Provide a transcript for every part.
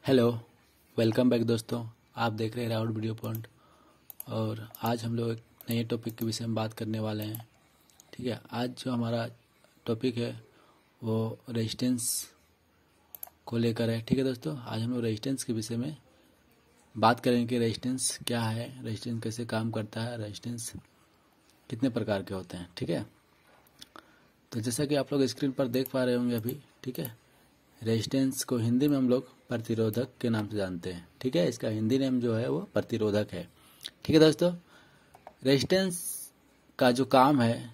Hello, welcome back दोस्तों। आप देख रहे हैं राउट वीडियो पॉइंट। और आज हम लोग एक नए टॉपिक के विषय में बात करने वाले हैं। ठीक है, आज जो हमारा टॉपिक है वो रेजिस्टेंस को लेकर है। ठीक है दोस्तों, आज हम लोग रेजिस्टेंस के विषय में बात करेंगे कि रेजिस्टेंस क्या है, रेजिस्टेंस कैसे काम करता है, रेजिस्टेंस कितने प्रकार के होते हैं। ठीक है, तो जैसा कि आप लोग स्क्रीन पर देख पा रहे होंगे अभी, ठीक है, रेजिस्टेंस को हिंदी में हम लोग प्रतिरोधक के नाम से जानते हैं। ठीक है, इसका हिंदी नेम जो है वो प्रतिरोधक है। ठीक है दोस्तों, रेजिस्टेंस का जो काम है,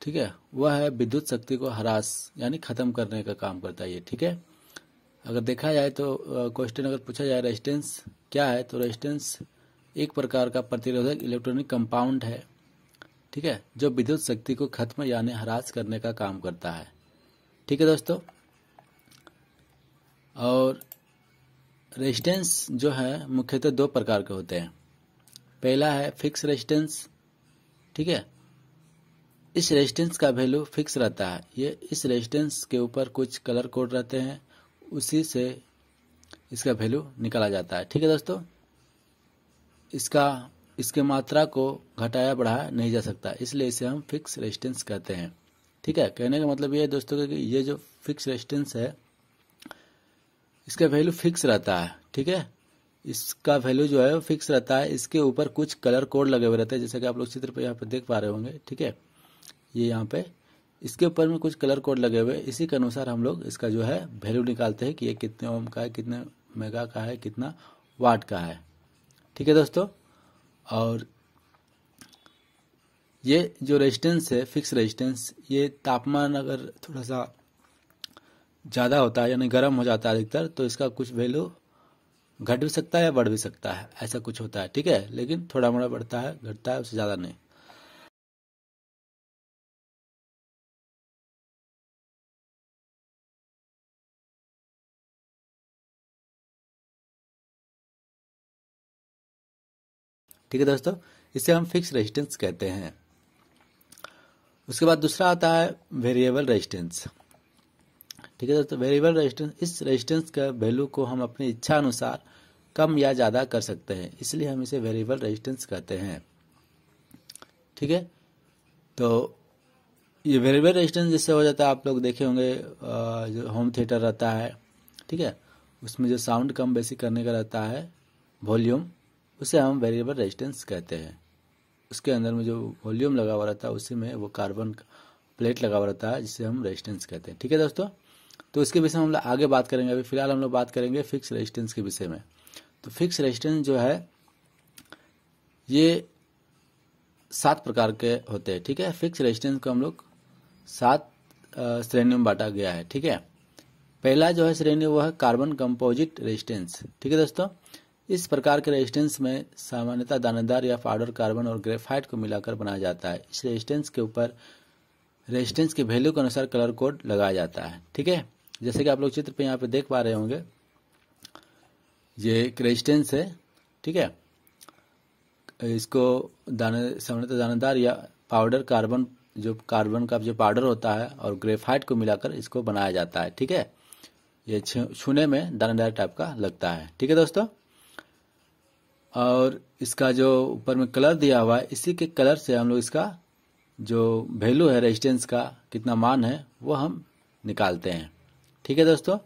ठीक है, वह है विद्युत शक्ति को ह्रास यानी खत्म करने का काम करता है ये। ठीक है, अगर देखा जाए तो क्वेश्चन अगर पूछा जाए रेजिस्टेंस क्या है, तो रेजिस्टेंस एक प्रकार का प्रतिरोधक इलेक्ट्रॉनिक कंपाउंड है। ठीक है, जो विद्युत शक्ति को खत्म यानी ह्रास करने का काम करता है। ठीक है दोस्तों, और रेजिस्टेंस जो है मुख्यतः दो प्रकार के होते हैं। पहला है फिक्स रेजिस्टेंस। ठीक है, इस रेजिस्टेंस का वैल्यू फिक्स रहता है। ये इस रेजिस्टेंस के ऊपर कुछ कलर कोड रहते हैं, उसी से इसका वैल्यू निकाला जाता है। ठीक है दोस्तों, इसके मात्रा को घटाया बढ़ाया नहीं जा सकता, इसलिए इसे हम फिक्स रेजिस्टेंस कहते हैं। ठीक है, कहने का मतलब ये है दोस्तों कि ये जो फिक्स रेजिस्टेंस है इसका वैल्यू फिक्स रहता है। ठीक है, इसका वैल्यू जो है वो फिक्स रहता है। इसके ऊपर कुछ कलर कोड लगे हुए रहते हैं, जैसे कि आप लोग चित्र पे यहाँ पे देख पा रहे होंगे। ठीक है, ये यहाँ पे इसके ऊपर में कुछ कलर कोड लगे हुए, इसी के अनुसार हम लोग इसका जो है वैल्यू निकालते हैं कि ये कितने ओम का है, कितने मेगा का है, कितना वाट का है। ठीक है दोस्तों, और ये जो रेजिस्टेंस है फिक्स रेजिस्टेंस, ये तापमान अगर थोड़ा सा ज़्यादा होता है यानी गर्म हो जाता है अधिकतर, तो इसका कुछ वैल्यू घट भी सकता है या बढ़ भी सकता है, ऐसा कुछ होता है। ठीक है, लेकिन थोड़ा मोड़ा बढ़ता है, घटता है, उससे ज़्यादा नहीं। ठीक है दोस्तों, इसे हम फिक्स रेजिस्टेंस कहते हैं। उसके बाद दूसरा आता है वेरिएबल रेजिस्टेंस। ठीक है दोस्तों, वेरिएबल रेजिस्टेंस, इस रेजिस्टेंस का वैल्यू को हम अपनी इच्छा अनुसार कम या ज़्यादा कर सकते हैं, इसलिए हम इसे वेरिएबल रेजिस्टेंस कहते हैं। ठीक है, तो ये वेरिएबल रेजिस्टेंस जिससे हो जाता है, आप लोग देखे होंगे जो होम थिएटर रहता है, ठीक है, उसमें जो साउंड कम बेसी करने का रहता है वॉल्यूम, उसे हम वेरिएबल रेजिस्टेंस कहते हैं। उसके अंदर में जो वॉल्यूम लगा हुआ रहता है उसी में वो कार्बन प्लेट लगा हुआ रहता है, जिसे हम रेजिस्टेंस कहते हैं। ठीक है दोस्तों, तो इसके विषय में हम लोग आगे बात करेंगे। अभी फिलहाल हम लोग बात करेंगे फिक्स रेजिस्टेंस के विषय में। तो फिक्स रेजिस्टेंस जो है ये 7 प्रकार के होते हैं। ठीक है, फिक्स रेजिस्टेंस को हम लोग 7 श्रेणियों में बांटा गया है। ठीक है, पहला जो है श्रेणी वो है कार्बन कंपोजिट रेजिस्टेंस। ठीक है दोस्तों, इस प्रकार के रेजिस्टेंस में सामान्यतः दानेदार या पाउडर कार्बन और ग्रेफाइट को मिलाकर बनाया जाता है। इस रेजिस्टेंस के ऊपर रेजिस्टेंस के वैल्यू के अनुसार कलर कोड लगाया जाता है। ठीक है, जैसे कि आप लोग चित्र पे यहाँ पे देख पा रहे होंगे, ये एक रेजिस्टेंस है। ठीक है, इसको सामान्यतः दानेदार या पाउडर कार्बन, जो कार्बन का जो पाउडर होता है, और ग्रेफाइट को मिलाकर इसको बनाया जाता है। ठीक है, ये छूने में दानेदार टाइप का लगता है। ठीक है दोस्तों, और इसका जो ऊपर में कलर दिया हुआ है, इसी के कलर से हम लोग इसका जो वैल्यू है रेजिस्टेंस का, कितना मान है, वो हम निकालते हैं। ठीक है दोस्तों,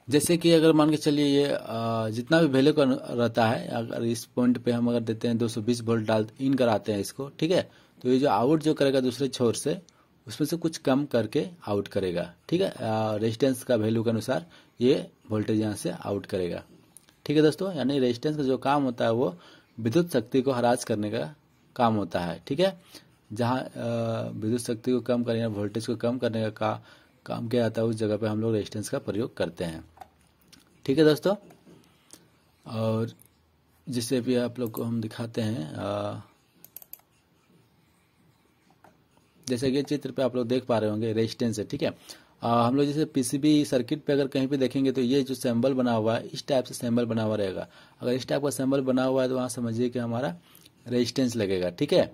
जैसे कि अगर मान के चलिए ये जितना भी वैल्यू का रहता है, अगर इस पॉइंट पे हम अगर देते हैं 220 वोल्ट डाल इन कराते हैं इसको, ठीक है, तो ये जो आउट जो करेगा दूसरे छोर से, उसमें से कुछ कम करके आउट करेगा। ठीक है, रेजिस्टेंस का वैल्यू के अनुसार ये वोल्टेज यहाँ से आउट करेगा। ठीक है दोस्तों, यानी रेजिस्टेंस का जो काम होता है वो विद्युत शक्ति को ह्रास करने का काम होता है। ठीक है, जहाँ विद्युत शक्ति को कम करने, वोल्टेज को कम करने का काम किया जाता है, उस जगह पे हम लोग रेजिस्टेंस का प्रयोग करते हैं। ठीक है दोस्तों, और जिसे भी आप लोग को हम दिखाते हैं, जैसे कि चित्र पे आप लोग देख पा रहे होंगे रेजिस्टेंस है। ठीक है, हम लोग जैसे पीसीबी सर्किट पे अगर कहीं पे देखेंगे तो ये जो सिंबल बना हुआ है, इस टाइप से सिंबल बना हुआ रहेगा। अगर इस टाइप का सिंबल बना हुआ है तो वहाँ समझिए कि हमारा रेजिस्टेंस लगेगा। ठीक है,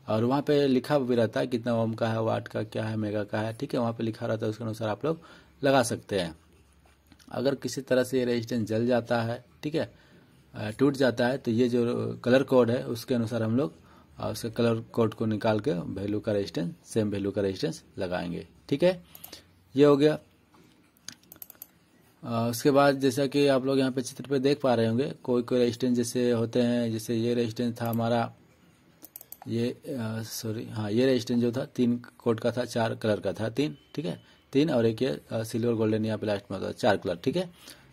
और वहाँ पे लिखा भी रहता है कितना ओम का है, वाट का क्या है, मेगा का है। ठीक है, वहाँ पे लिखा रहता है, उसके अनुसार आप लोग लगा सकते हैं। अगर किसी तरह से ये रेजिस्टेंस जल जाता है, ठीक है, टूट जाता है, तो ये जो कलर कोड है उसके अनुसार हम लोग उसके कलर कोड को निकाल के वैल्यू का रेजिस्टेंस, सेम वैल्यू का रेजिस्टेंस लगाएंगे। ठीक है, ये हो गया। उसके बाद जैसा कि आप लोग यहाँ पे चित्र पे देख पा रहे होंगे, कोई कोई रेजिस्टेंस जैसे होते हैं, जैसे ये रेजिस्टेंस था हमारा, ये ये रेजिस्टेंस जो था 3 कोड का था, 4 कलर का था, 3, ठीक है, 3 और एक ये सिल्वर गोल्डन यहाँ पे लास्ट में होता है, 4 कलर, ठीक है।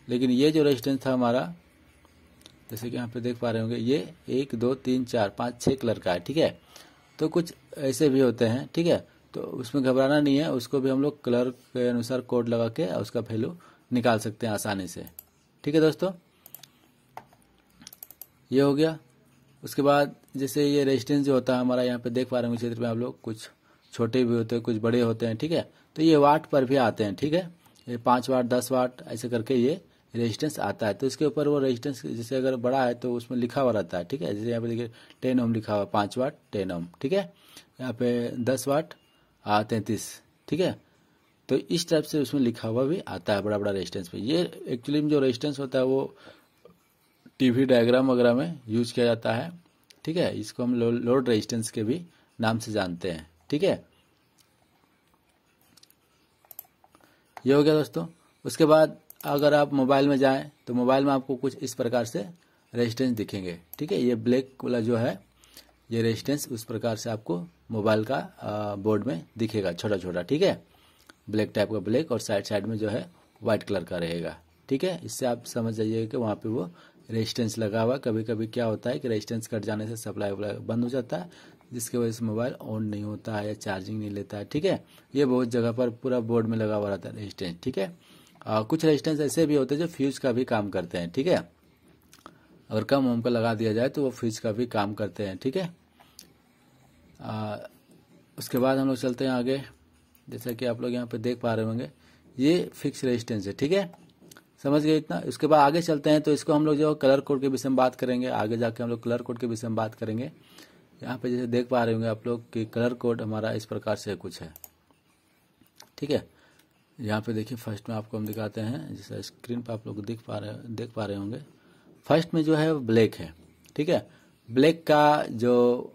लेकिन ये जो रेजिस्टेंस था हमारा, जैसे कि यहाँ पे देख पा रहे होंगे, ये 1 2 3 4 5 6 कलर का है, ठीक है। तो कुछ ऐसे भी होते हैं, ठीक है, तो उसमें घबराना नहीं है, उसको भी हम लोग कलर के अनुसार कोड लगा के उसका वैल्यू निकाल सकते हैं आसानी से। ठीक है दोस्तों, ये हो गया। उसके बाद जैसे ये रेजिस्टेंस जो होता है हमारा, यहाँ पे देख पा रहे होंगे चित्र में आप लोग, कुछ छोटे भी होते हैं, कुछ बड़े होते हैं, ठीक है। तो ये वाट पर भी आते हैं, ठीक है, ये 5 वाट 10 वाट ऐसे करके ये रेजिस्टेंस आता है। तो इसके ऊपर वो रेजिस्टेंस जैसे अगर बड़ा है तो उसमें लिखा हुआ रहता है, ठीक है। जैसे यहाँ पे देखिए 10 ओम लिखा हुआ, 5 वाट 10 ओम, ठीक है। यहाँ पे 10 वाट 33, ठीक है। तो इस टाइप से उसमें लिखा हुआ भी आता है बड़ा बड़ा रेजिस्टेंस पे। ये एक्चुअली में जो रेजिस्टेंस होता है वो टीवी डायग्राम वगैरह में यूज किया जाता है, ठीक है। इसको हम लोड रेजिस्टेंस के भी नाम से जानते हैं, ठीक है। ये हो गया दोस्तों। उसके बाद अगर आप मोबाइल में जाएं तो मोबाइल में आपको कुछ इस प्रकार से रेजिस्टेंस दिखेंगे, ठीक है। ये ब्लैक वाला जो है ये रेजिस्टेंस उस प्रकार से आपको मोबाइल का बोर्ड में दिखेगा, छोटा छोटा, ठीक है, ब्लैक टाइप का ब्लैक, और साइड साइड में जो है व्हाइट कलर का रहेगा, ठीक है। इससे आप समझ जाइए कि वहाँ पे वो रेजिस्टेंस लगा हुआ। कभी कभी क्या होता है कि रेजिस्टेंस कट जाने से सप्लाई बंद हो जाता है, जिसकी वजह से मोबाइल ऑन नहीं होता है या चार्जिंग नहीं लेता है, ठीक है। ये बहुत जगह पर पूरा बोर्ड में लगा हुआ रहता है रेजिस्टेंस, ठीक है। कुछ रेजिस्टेंस ऐसे भी होते हैं जो फ्यूज का भी काम करते हैं, ठीक है। अगर कम ओम का लगा दिया जाए तो वो फ्यूज का भी काम करते हैं, ठीक है। उसके बाद हम लोग चलते हैं आगे। जैसा कि आप लोग यहाँ पे देख पा रहे होंगे, ये फिक्स रेजिस्टेंस है, ठीक है, समझ गए इतना। उसके बाद आगे चलते हैं तो इसको हम लोग जो कलर कोड के विषय में बात करेंगे, आगे जाके हम लोग कलर कोड के विषय में बात करेंगे। यहाँ पे जैसे देख पा रहे होंगे आप लोग कि कलर कोड हमारा इस प्रकार से कुछ है, ठीक है। यहाँ पे देखिए फर्स्ट में आपको हम दिखाते हैं, जैसे स्क्रीन पर आप लोग देख पा रहे होंगे। फर्स्ट में जो है वो ब्लैक है, ठीक है। ब्लैक का जो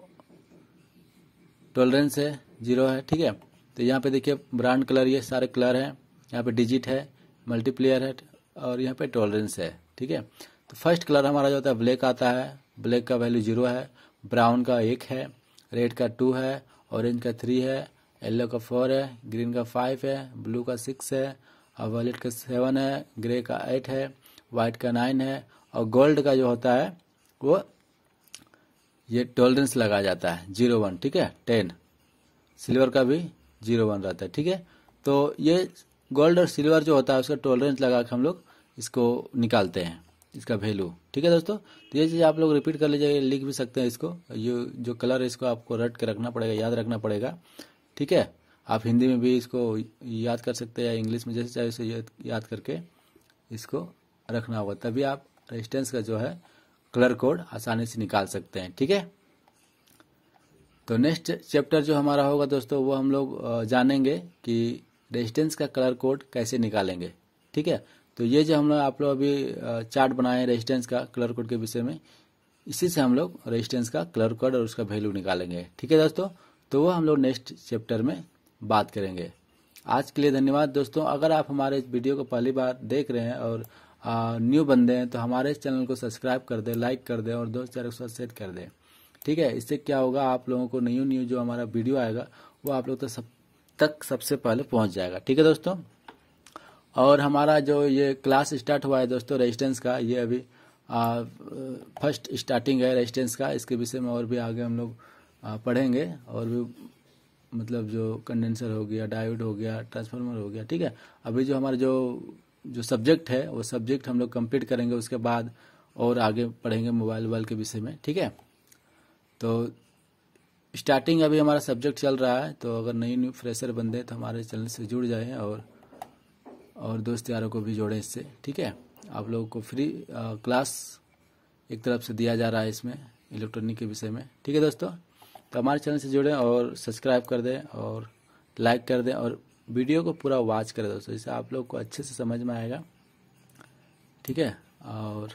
टॉलरेंस है 0 है, ठीक है। तो यहाँ पे देखिए ब्रांड कलर, ये सारे कलर हैं, यहाँ पे डिजिट है, मल्टीप्लेयर है, और यहाँ पे टॉलरेंस है, ठीक है। तो फर्स्ट कलर हमारा जो होता है ब्लैक आता है। ब्लैक का वैल्यू 0 है, ब्राउन का 1 है, रेड का 2 है, ऑरेंज का 3 है, येलो का 4 है, ग्रीन का 5 है, ब्लू का 6 है, और वायलेट का 7 है, ग्रे का 8 है, व्हाइट का 9 है, और गोल्ड का जो होता है वो ये टॉलरेंस लगाया जाता है 0-1, ठीक है, 10। सिल्वर का भी 0-1 रहता है, ठीक है। तो ये गोल्ड और सिल्वर जो होता है उसका टॉलरेंस लगा के हम लोग इसको निकालते हैं, इसका वैल्यू, ठीक है दोस्तों। तो ये चीज़ आप लोग रिपीट कर लीजिए, लिख भी सकते हैं इसको। ये जो कलर है इसको आपको रट के रखना पड़ेगा, याद रखना पड़ेगा, ठीक है। आप हिंदी में भी इसको याद कर सकते हैं या इंग्लिश में, जैसे चाहे उसे याद करके इसको रखना होगा, तभी आप रेजिस्टेंस का जो है कलर कोड आसानी से निकाल सकते हैं, ठीक है। तो नेक्स्ट चैप्टर जो हमारा होगा दोस्तों, वो हम लोग जानेंगे कि रेजिस्टेंस का कलर कोड कैसे निकालेंगे, ठीक है। तो ये जो हम लोग आप लोग अभी चार्ट बनाए हैं रेजिस्टेंस का कलर कोड के विषय में, इसी से हम लोग रेजिस्टेंस का कलर कोड और उसका वैल्यू निकालेंगे, ठीक है दोस्तों। तो वो हम लोग नेक्स्ट चैप्टर में बात करेंगे। आज के लिए धन्यवाद दोस्तों। अगर आप हमारे इस वीडियो को पहली बार देख रहे हैं और न्यू बंदे हैं तो हमारे इस चैनल को सब्सक्राइब कर दें, लाइक कर दें और दोस्त यारों के साथ शेयर कर दें, ठीक है। इससे क्या होगा, आप लोगों को न्यू जो हमारा वीडियो आएगा वो आप लोग तक सबसे पहले पहुंच जाएगा, ठीक है दोस्तों। और हमारा जो ये क्लास स्टार्ट हुआ है दोस्तों रेजिस्टेंस का, ये अभी फर्स्ट स्टार्टिंग है रेजिस्टेंस का। इसके विषय में और भी आगे हम लोग पढ़ेंगे, और भी मतलब जो कंडेंसर हो गया, डायोड हो गया, ट्रांसफार्मर हो गया, ठीक है। अभी जो हमारा जो सब्जेक्ट है वो सब्जेक्ट हम लोग कंप्लीट करेंगे, उसके बाद और आगे पढ़ेंगे मोबाइल के विषय में, ठीक है। तो स्टार्टिंग अभी हमारा सब्जेक्ट चल रहा है, तो अगर न्यू फ्रेशर बंदे तो हमारे चैनल से जुड़ जाएं और दोस्त यारों को भी जोड़ें इससे, ठीक है। आप लोगों को फ्री क्लास एक तरफ से दिया जा रहा है इसमें इलेक्ट्रॉनिक के विषय में, ठीक है दोस्तों। तो हमारे चैनल से जुड़ें और सब्सक्राइब कर दें और लाइक कर दें और वीडियो को पूरा वॉच करें दोस्तों, इससे आप लोग को अच्छे से समझ में आएगा ठीक है। और